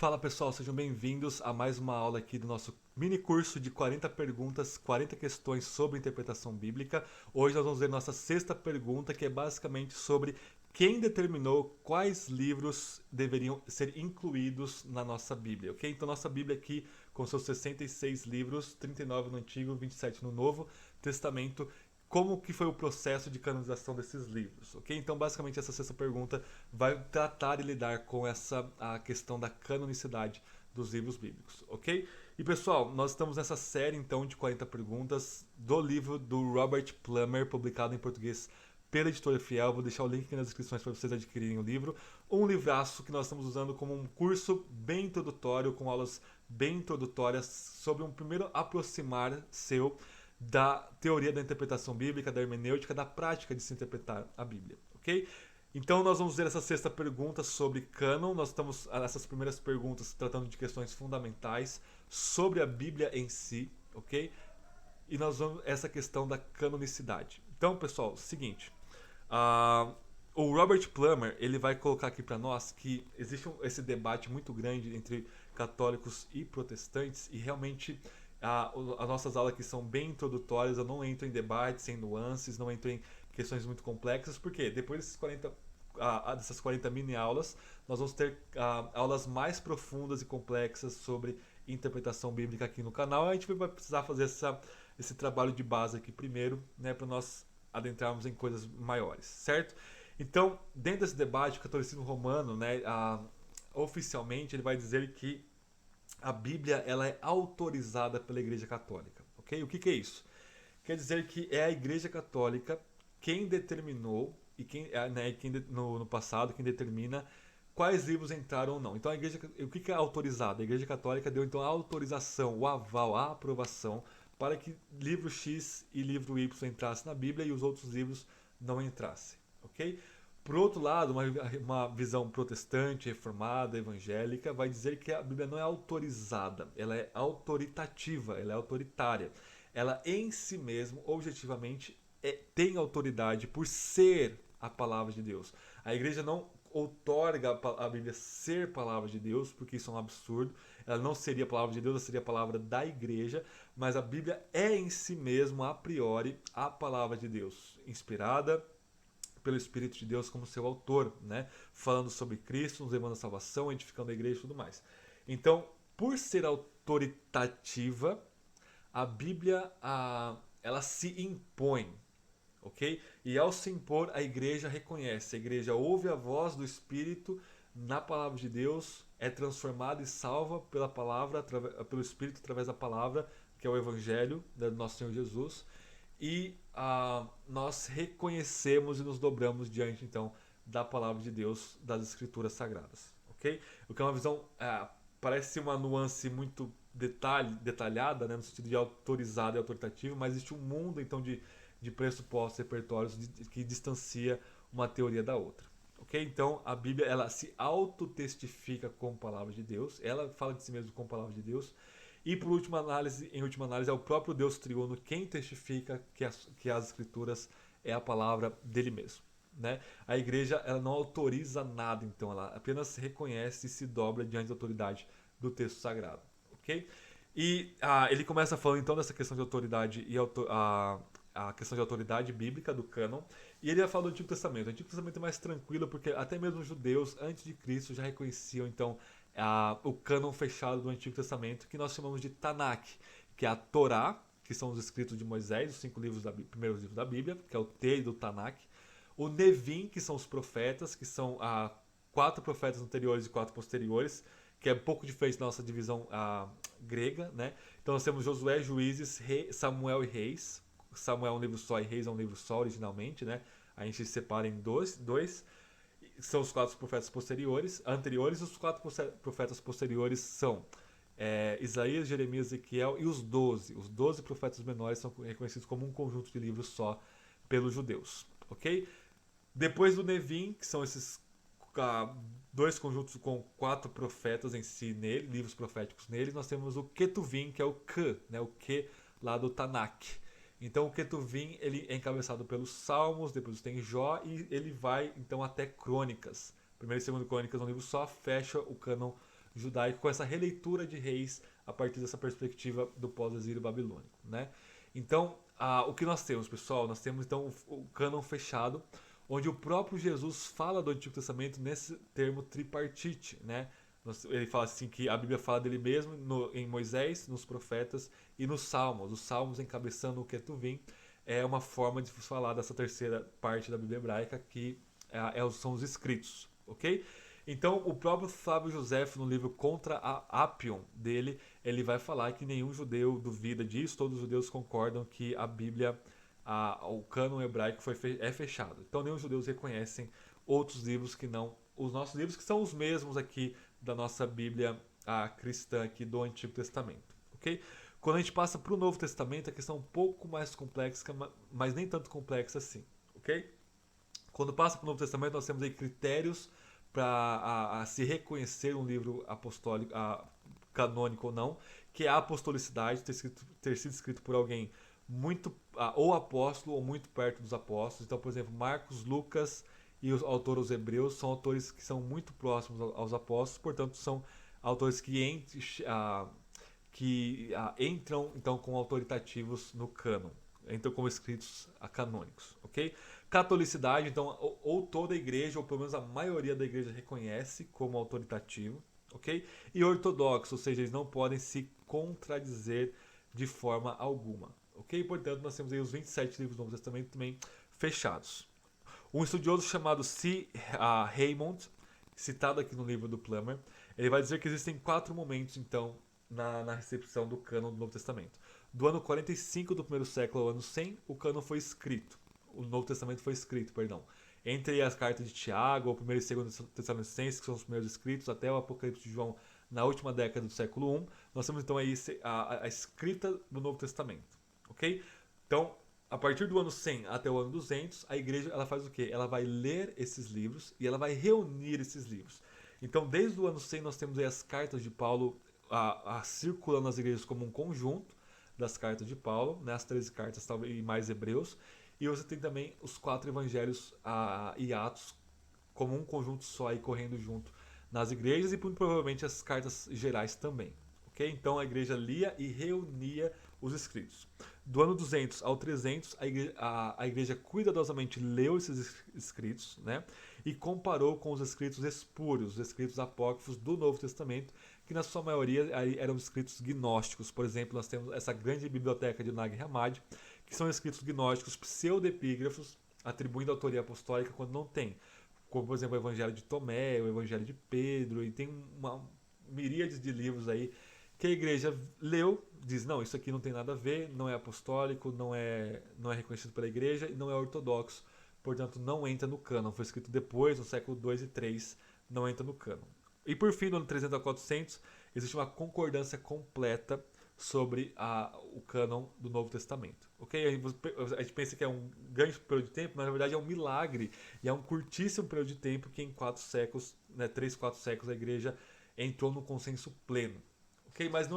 Fala pessoal, sejam bem-vindos a mais uma aula aqui do nosso mini curso de 40 perguntas, 40 questões sobre interpretação bíblica. Hoje nós vamos ver nossa sexta pergunta, que é basicamente sobre quem determinou quais livros deveriam ser incluídos na nossa Bíblia, ok? Então nossa Bíblia aqui com seus 66 livros, 39 no Antigo, 27 no Novo Testamento, como que foi o processo de canonização desses livros, ok? Então, basicamente, essa sexta pergunta vai tratar e lidar com a questão da canonicidade dos livros bíblicos, ok? E, pessoal, nós estamos nessa série, então, de 40 perguntas do livro do Robert Plummer, publicado em português pela Editora Fiel. Vou deixar o link aqui nas descrições para vocês adquirirem o livro. Um livraço que nós estamos usando como um curso bem introdutório, com aulas bem introdutórias sobre um primeiro aproximar seu da teoria da interpretação bíblica, da hermenêutica, da prática de se interpretar a Bíblia, ok? Então nós vamos ver essa sexta pergunta sobre cânon. Nós estamos nessas primeiras perguntas tratando de questões fundamentais sobre a Bíblia em si, ok? E nós vamos essa questão da canonicidade. Então, pessoal, seguinte, uh, o Robert Plummer ele vai colocar aqui para nós que existe esse debate muito grande entre católicos e protestantes e realmente as nossas aulas aqui são bem introdutórias, eu não entro em debates, em nuances, não entro em questões muito complexas, porque depois dessas 40 mini aulas, nós vamos ter aulas mais profundas e complexas sobre interpretação bíblica aqui no canal. A gente vai precisar fazer esse trabalho de base aqui primeiro, né, para nós adentrarmos em coisas maiores, certo? Então, dentro desse debate, o catolicismo romano, né, oficialmente, ele vai dizer que a Bíblia ela é autorizada pela Igreja Católica, ok? O que é isso? Quer dizer que é a Igreja Católica quem determinou e no passado quem determina quais livros entraram ou não. Então o que é autorizado? A Igreja Católica deu então a autorização, o aval, a aprovação para que livro X e livro Y entrassem na Bíblia e os outros livros não entrassem, ok? Por outro lado, uma visão protestante, reformada, evangélica, vai dizer que a Bíblia não é autorizada, ela é autoritativa, ela é autoritária. Ela em si mesma, objetivamente, tem autoridade por ser a palavra de Deus. A igreja não outorga a Bíblia ser palavra de Deus, porque isso é um absurdo. Ela não seria a palavra de Deus, ela seria a palavra da igreja, mas a Bíblia é em si mesma, a priori, a palavra de Deus, inspirada pelo Espírito de Deus como seu autor, né? Falando sobre Cristo, nos levando à salvação, edificando a igreja e tudo mais. Então, por ser autoritativa, a Bíblia ela se impõe, ok? E ao se impor, a igreja reconhece, a igreja ouve a voz do Espírito na palavra de Deus, é transformada e salva pela palavra, pelo Espírito através da palavra, que é o Evangelho do nosso Senhor Jesus, e nós reconhecemos e nos dobramos diante então da palavra de Deus, das Escrituras Sagradas, ok? O que é uma visão, parece uma nuance muito detalhada, né, no sentido de autorizado e autoritativo, mas existe um mundo então de pressupostos repertórios que distancia uma teoria da outra. Ok? Então a Bíblia ela se autotestifica como palavra de Deus, ela fala de si mesma como palavra de Deus, e por última análise, em última análise, é o próprio Deus triuno quem testifica que as Escrituras é a palavra dele mesmo. Né? A igreja ela não autoriza nada, então ela apenas reconhece e se dobra diante da autoridade do texto sagrado. Ok? E ele começa falando então dessa questão de autoridade e a questão de autoridade bíblica do cânon, e ele vai falar do Antigo Testamento. O Antigo Testamento é mais tranquilo porque até mesmo os judeus antes de Cristo já reconheciam então o cânon fechado do Antigo Testamento, que nós chamamos de Tanakh, que é a Torá, que são os escritos de Moisés, os 5 livros primeiros livros da Bíblia, que é o T do Tanakh, o Nevim, que são os profetas, que são 4 profetas anteriores e 4 posteriores, que é um pouco diferente da nossa divisão grega, né? Então nós temos Josué, Juízes, Samuel e Reis. Samuel é um livro só e Reis é um livro só originalmente, né? A gente separa em dois. São os 4 profetas anteriores. Os 4 profetas posteriores são Isaías, Jeremias, Ezequiel e os 12. Os 12 profetas menores são reconhecidos como um conjunto de livros só pelos judeus, ok? Depois do Nevim, que são esses 2 conjuntos com 4 profetas em si nele, livros proféticos neles, nós temos o Ketuvim, que é o K, né, o Q lá do Tanakh. Então o Ketuvim ele é encabeçado pelos Salmos, depois tem Jó e ele vai então até Crônicas. Primeiro e segundo Crônicas é um livro só, fecha o cânon judaico com essa releitura de Reis a partir dessa perspectiva do pós-exílio babilônico, né? Então, o que nós temos, pessoal? Nós temos então o cânon fechado, onde o próprio Jesus fala do Antigo Testamento nesse termo tripartite, né? Ele fala assim que a Bíblia fala dele mesmo em Moisés, nos profetas e nos Salmos. Os Salmos encabeçando o Ketuvim é uma forma de falar dessa terceira parte da Bíblia hebraica que são os escritos, ok? Então, o próprio Flávio Josefo, no livro Contra a Apion dele, ele vai falar que nenhum judeu duvida disso, todos os judeus concordam que a Bíblia, o cânon hebraico é fechado. Então, nenhum judeus reconhecem outros livros que não os nossos livros, que são os mesmos aqui da nossa Bíblia cristã aqui do Antigo Testamento, ok? Quando a gente passa para o Novo Testamento, a questão é um pouco mais complexa, mas nem tanto complexa assim, ok? Quando passa para o Novo Testamento, nós temos aí critérios para se reconhecer um livro apostólico, canônico ou não, que é a apostolicidade, ter sido escrito por alguém muito, ou apóstolo ou muito perto dos apóstolos. Então, por exemplo, Marcos, Lucas e os autores hebreus são autores que são muito próximos aos apóstolos, portanto, são autores que entram então como autoritativos no cânon, entram como escritos canônicos, ok? Catolicidade, então, ou toda a igreja, ou pelo menos a maioria da igreja reconhece como autoritativo, ok? E ortodoxo, ou seja, eles não podem se contradizer de forma alguma, ok? Portanto, nós temos aí os 27 livros do Novo Testamento também fechados. Um estudioso chamado C. Raymond, citado aqui no livro do Plummer, ele vai dizer que existem 4 momentos, então, na recepção do cânon do Novo Testamento. Do ano 45 do primeiro século ao ano 100, o cânon foi escrito. O Novo Testamento foi escrito, perdão. Entre as cartas de Tiago, o primeiro e segundo Tessalonicenses, que são os primeiros escritos, até o Apocalipse de João na última década do século I, nós temos então aí a escrita do Novo Testamento, ok? Então, a partir do ano 100 até o ano 200, a igreja ela faz o quê? Ela vai ler esses livros e ela vai reunir esses livros. Então, desde o ano 100, nós temos aí as cartas de Paulo circulando nas igrejas como um conjunto das cartas de Paulo, né, as 13 cartas e mais Hebreus. E você tem também os 4 evangelhos e Atos como um conjunto só aí correndo junto nas igrejas e provavelmente as cartas gerais também. Okay? Então a igreja lia e reunia os escritos. Do ano 200 ao 300, a igreja cuidadosamente leu esses escritos, né, e comparou com os escritos espúrios, os escritos apócrifos do Novo Testamento, que na sua maioria eram escritos gnósticos. Por exemplo, nós temos essa grande biblioteca de Nag Hammadi, que são escritos gnósticos pseudepígrafos, atribuindo autoria apostólica quando não tem. Como, por exemplo, o Evangelho de Tomé, o Evangelho de Pedro, e tem uma miríade de livros aí que a igreja leu, diz, não, isso aqui não tem nada a ver, não é apostólico, não é reconhecido pela igreja e não é ortodoxo, portanto não entra no cânon. Foi escrito depois, no século 2 e 3, não entra no cânon. E por fim, no ano 300 a 400, existe uma concordância completa sobre o cânon do Novo Testamento. Okay? A gente pensa que é um grande período de tempo, mas na verdade é um milagre, e é um curtíssimo período de tempo que em 4 séculos, né, 3, 4 séculos, a igreja entrou no consenso pleno. Okay? Mas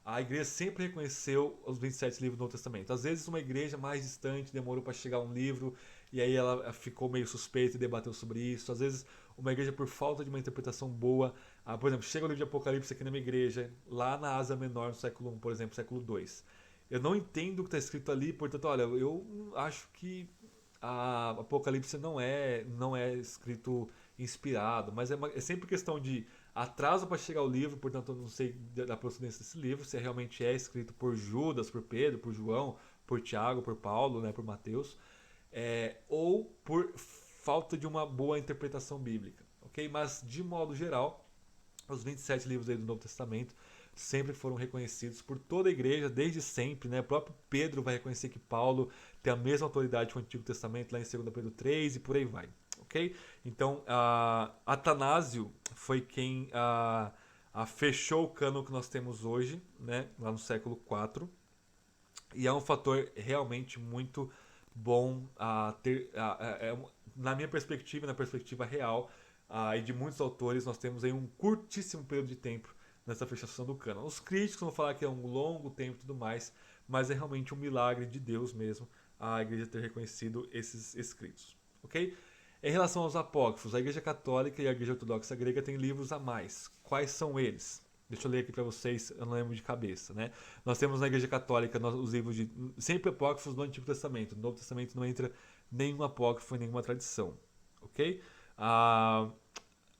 a igreja sempre reconheceu os 27 livros do Novo Testamento. Às vezes uma igreja mais distante demorou para chegar um livro e aí ela ficou meio suspeita e debateu sobre isso. Às vezes uma igreja, por falta de uma interpretação boa, por exemplo, chega o livro de Apocalipse aqui na minha igreja, lá na Ásia Menor, no século I, por exemplo, século II. Eu não entendo o que está escrito ali, portanto, olha, eu acho que a Apocalipse não é escrito inspirado, mas é sempre questão de atraso para chegar ao livro, portanto eu não sei da procedência desse livro, se realmente é escrito por Judas, por Pedro, por João, por Tiago, por Paulo, né, por Mateus, ou por falta de uma boa interpretação bíblica, ok? Mas de modo geral, os 27 livros aí do Novo Testamento sempre foram reconhecidos por toda a igreja, desde sempre, né? O próprio Pedro vai reconhecer que Paulo tem a mesma autoridade que o Antigo Testamento, lá em 2 Pedro 3, e por aí vai. Okay? Então, Atanásio foi quem fechou o cânon que nós temos hoje, né, lá no século IV, e é um fator realmente muito bom na minha perspectiva, na perspectiva real, e de muitos autores, nós temos aí um curtíssimo período de tempo nessa fechação do cânon. Os críticos vão falar que é um longo tempo e tudo mais, mas é realmente um milagre de Deus mesmo a igreja ter reconhecido esses escritos. Ok? Em relação aos apócrifos, a Igreja Católica e a Igreja Ortodoxa Grega têm livros a mais. Quais são eles? Deixa eu ler aqui para vocês, eu não lembro de cabeça, né? Nós temos na Igreja Católica os livros de sempre apócrifos do Antigo Testamento. No Novo Testamento não entra nenhum apócrifo, nenhuma tradição, ok? A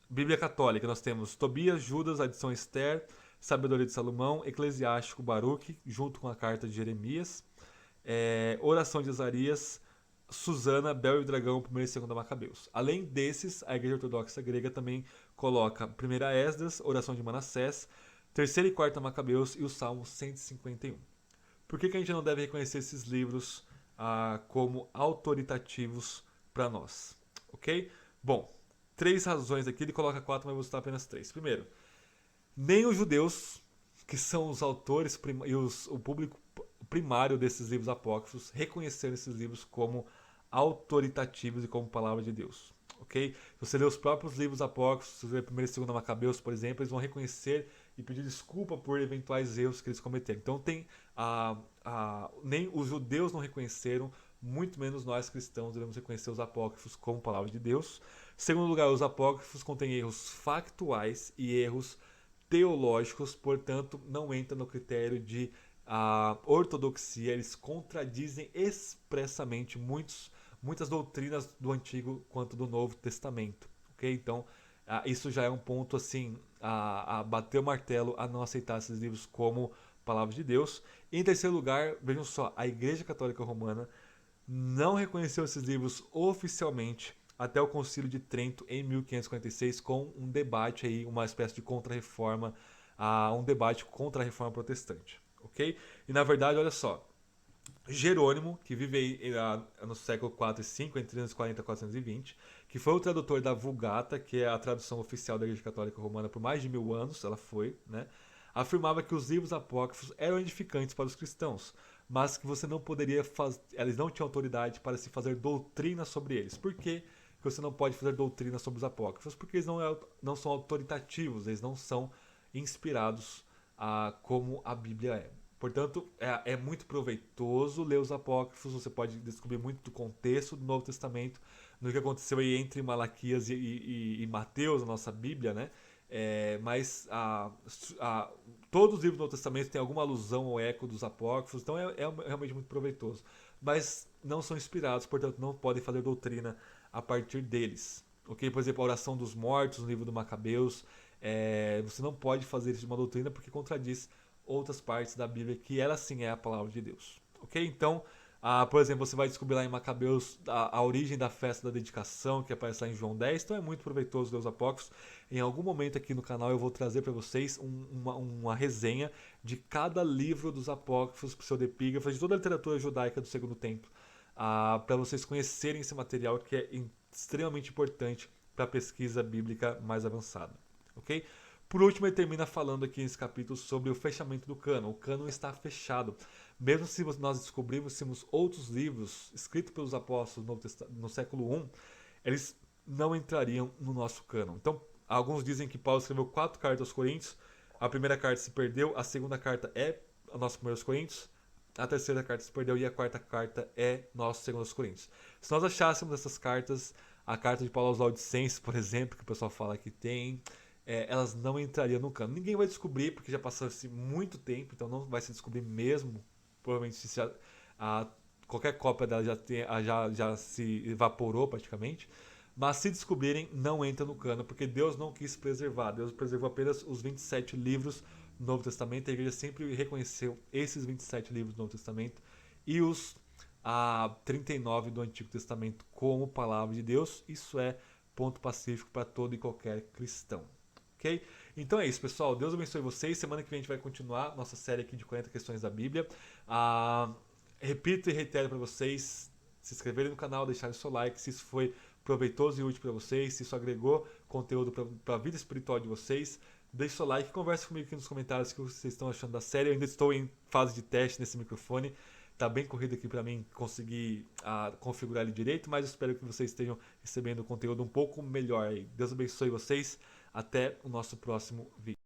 Bíblia Católica, nós temos Tobias, Judas, a edição Esther, Sabedoria de Salomão, Eclesiástico, Baruque, junto com a carta de Jeremias, Oração de Azarias, Susana, Bel e o Dragão, 1º e 2º Macabeus. Além desses, a Igreja Ortodoxa Grega também coloca 1ª Esdras, Oração de Manassés, 3ª e 4ª Macabeus e o Salmo 151. Por que a gente não deve reconhecer esses livros como autoritativos para nós? Ok? Bom, 3 razões aqui, ele coloca 4, mas eu vou citar apenas 3. Primeiro, nem os judeus, que são os autores e o público primário desses livros apócrifos, reconheceram esses livros como autoritativos e como palavra de Deus. Ok? Se você ler os próprios livros apócrifos, se você ler 1º e 2º Macabeus, por exemplo, eles vão reconhecer e pedir desculpa por eventuais erros que eles cometeram. Então nem os judeus não reconheceram, muito menos nós cristãos devemos reconhecer os apócrifos como palavra de Deus. Segundo lugar, os apócrifos contêm erros factuais e erros teológicos, portanto, não entra no critério de ortodoxia. Eles contradizem expressamente muitas doutrinas do Antigo quanto do Novo Testamento. Okay? Então, isso já é um ponto assim a bater o martelo, a não aceitar esses livros como palavra de Deus. Em terceiro lugar, vejam só, a Igreja Católica Romana não reconheceu esses livros oficialmente até o Concílio de Trento em 1546, com um debate aí, uma espécie de contra-reforma, um debate contra a reforma protestante, ok? E na verdade, olha só, Jerônimo, que vive aí, no século 4 e 5, entre 340 e 420, que foi o tradutor da Vulgata, que é a tradução oficial da Igreja Católica Romana por mais de 1000 anos, ela foi, né? Afirmava que os livros apócrifos eram edificantes para os cristãos, mas que você não poderia fazer, eles não tinham autoridade para se fazer doutrina sobre eles. Por quê? Que você não pode fazer doutrina sobre os apócrifos? Porque eles não são autoritativos, eles não são inspirados como a Bíblia é. Portanto, é muito proveitoso ler os apócrifos, você pode descobrir muito do contexto do Novo Testamento, no que aconteceu aí entre Malaquias e Mateus, a nossa Bíblia, né? Mas todos os livros do Novo Testamento têm alguma alusão ou eco dos apócrifos, então é realmente muito proveitoso. Mas não são inspirados, portanto não podem fazer doutrina a partir deles. Okay? Por exemplo, a oração dos mortos no livro do Macabeus, você não pode fazer isso de uma doutrina porque contradiz outras partes da Bíblia, que ela sim é a palavra de Deus. Ok? Então, por exemplo, você vai descobrir lá em Macabeus a origem da festa da dedicação, que aparece lá em João 10, então é muito proveitoso ler os apócrifos. Em algum momento aqui no canal eu vou trazer para vocês uma resenha de cada livro dos apócrifos, pseudepígrafos, de toda a literatura judaica do Segundo Templo, para vocês conhecerem esse material que é extremamente importante para a pesquisa bíblica mais avançada. Ok? Por último, ele termina falando aqui nesse capítulo sobre o fechamento do cânon. O cânon está fechado. Mesmo se nós descobríssemos outros livros escritos pelos apóstolos no século I, eles não entrariam no nosso cânon. Então, alguns dizem que Paulo escreveu 4 cartas aos Coríntios. A primeira carta se perdeu, a segunda carta é a nossa 1 Coríntios, a terceira carta se perdeu e a quarta carta é nosso 2 Coríntios. Se nós achássemos essas cartas, a carta de Paulo aos Laodicenses, por exemplo, que o pessoal fala que tem, elas não entrariam no cânon. Ninguém vai descobrir, porque já passou-se muito tempo, então não vai se descobrir mesmo. Provavelmente qualquer cópia dela já se evaporou praticamente. Mas se descobrirem, não entra no cânon, porque Deus não quis preservar. Deus preservou apenas os 27 livros do Novo Testamento. A igreja sempre reconheceu esses 27 livros do Novo Testamento e os 39 do Antigo Testamento como palavra de Deus. Isso é ponto pacífico para todo e qualquer cristão. Okay? Então é isso, pessoal. Deus abençoe vocês. Semana que vem a gente vai continuar nossa série aqui de 40 questões da Bíblia. Repito e reitero para vocês se inscreverem no canal, deixarem o seu like, se isso foi proveitoso e útil para vocês, se isso agregou conteúdo para a vida espiritual de vocês. Deixe o seu like e converse comigo aqui nos comentários o que vocês estão achando da série. Eu ainda estou em fase de teste nesse microfone. Tá bem corrido aqui para mim conseguir configurar ele direito, mas eu espero que vocês estejam recebendo conteúdo um pouco melhor aí. Deus abençoe vocês. Até o nosso próximo vídeo.